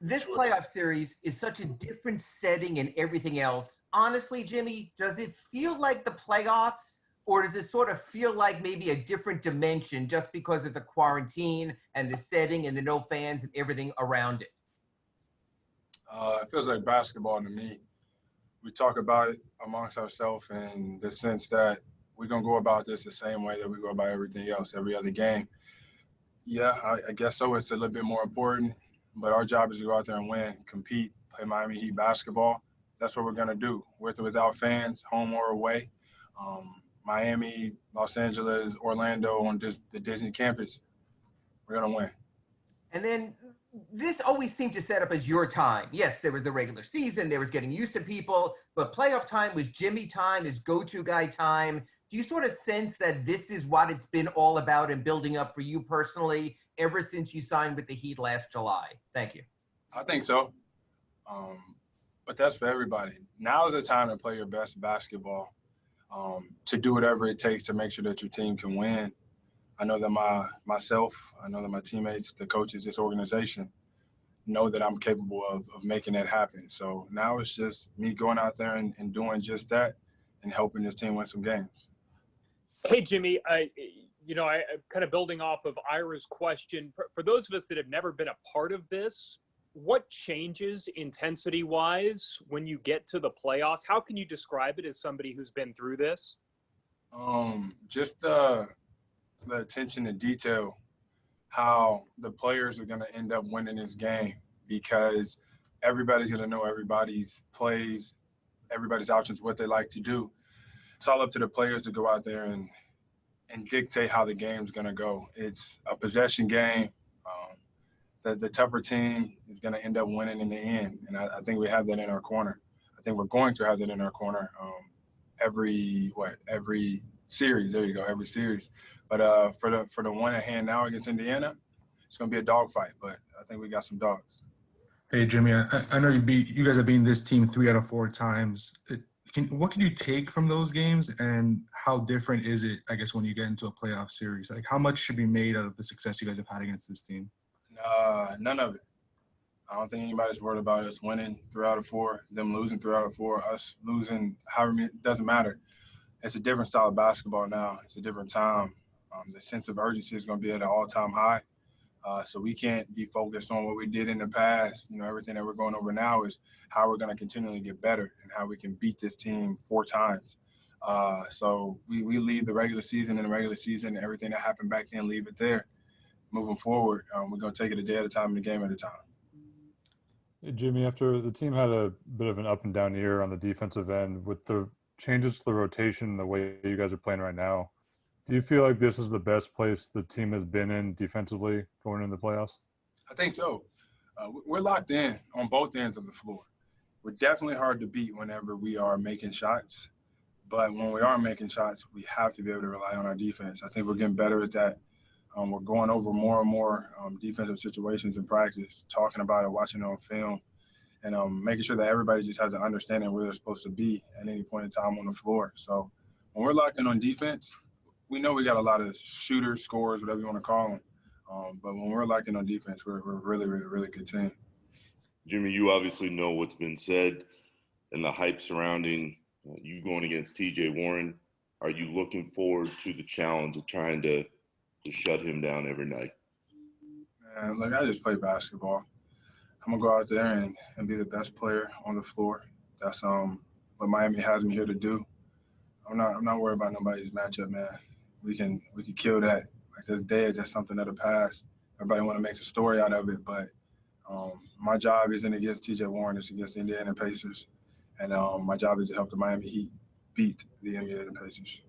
This playoff series is such a different setting and everything else. Honestly, Jimmy, does it feel like the playoffs, or does it sort of feel like maybe a different dimension just because of the quarantine and the setting and the no fans and everything around it? It feels like basketball to me. We talk about it amongst ourselves in the sense that we're going to go about this the same way that we go about everything else, every other game. Yeah, I guess so. It's a little bit more important, but our job is to go out there and win, compete, play Miami Heat basketball. That's what we're going to do, with or without fans, home or away. Miami, Los Angeles, Orlando on the Disney campus, we're going to win. And then this always seemed to set up as your time. Yes, there was the regular season, there was getting used to people, but playoff time was Jimmy time, his go-to guy time. Do you sort of sense that this is what it's been all about and building up for you personally ever since you signed with the Heat last July? Thank you. I think so. But that's for everybody. Now is the time to play your best basketball, to do whatever it takes to make sure that your team can win. I know that I know that my teammates, the coaches, this organization know that I'm capable of making that happen. So now it's just me going out there and doing just that and helping this team win some games. Hey, Jimmy, I kind of building off of Ira's question, for those of us that have never been a part of this, what changes intensity-wise when you get to the playoffs? How can you describe it as somebody who's been through this? Just the attention to detail, how the players are going to end up winning this game, because everybody's going to know everybody's plays, everybody's options, what they like to do. It's all up to the players to go out there and dictate how the game's going to go. It's a possession game. The tougher team is going to end up winning in the end, and I think we have that in our corner. I think we're going to have that in our corner every series. There you go, every series. But for the one at hand now against Indiana, it's going to be a dogfight, but I think we got some dogs. Hey, Jimmy, I know you guys have beaten this team 3 out of 4 times. What can you take from those games, and how different is it, I guess, when you get into a playoff series? Like, how much should be made out of the success you guys have had against this team? None of it. I don't think anybody's worried about us winning 3 out of 4, them losing 3 out of 4, us losing however many. It doesn't matter. It's a different style of basketball now. It's a different time. The sense of urgency is going to be at an all-time high. So we can't be focused on what we did in the past. Everything that we're going over now is how we're going to continually get better and how we can beat this team 4 times. So we leave the regular season and everything that happened back then, leave it there. Moving forward, we're going to take it a day at a time and a game at a time. Hey, Jimmy, after the team had a bit of an up and down year on the defensive end, with the changes to the rotation, the way you guys are playing right now, do you feel like this is the best place the team has been in defensively going into the playoffs? I think so. We're locked in on both ends of the floor. We're definitely hard to beat whenever we are making shots. But when we are making shots, we have to be able to rely on our defense. I think we're getting better at that. We're going over more and more defensive situations in practice, talking about it, watching it on film, and making sure that everybody just has an understanding where they're supposed to be at any point in time on the floor. So when we're locked in on defense, we know we got a lot of shooters, scorers, whatever you want to call them. But when we're locked in on defense, we're a really, really, really good team. Jimmy, you obviously know what's been said and the hype surrounding you going against TJ Warren. Are you looking forward to the challenge of trying to shut him down every night? Man, look, I just play basketball. I'm going to go out there and be the best player on the floor. That's what Miami has me here to do. I'm not worried about nobody's matchup, man. We can kill that. Like, that's dead. That's something of the past. Everybody want to make a story out of it, but my job isn't against TJ Warren. It's against the Indiana Pacers. And my job is to help the Miami Heat beat the Indiana Pacers.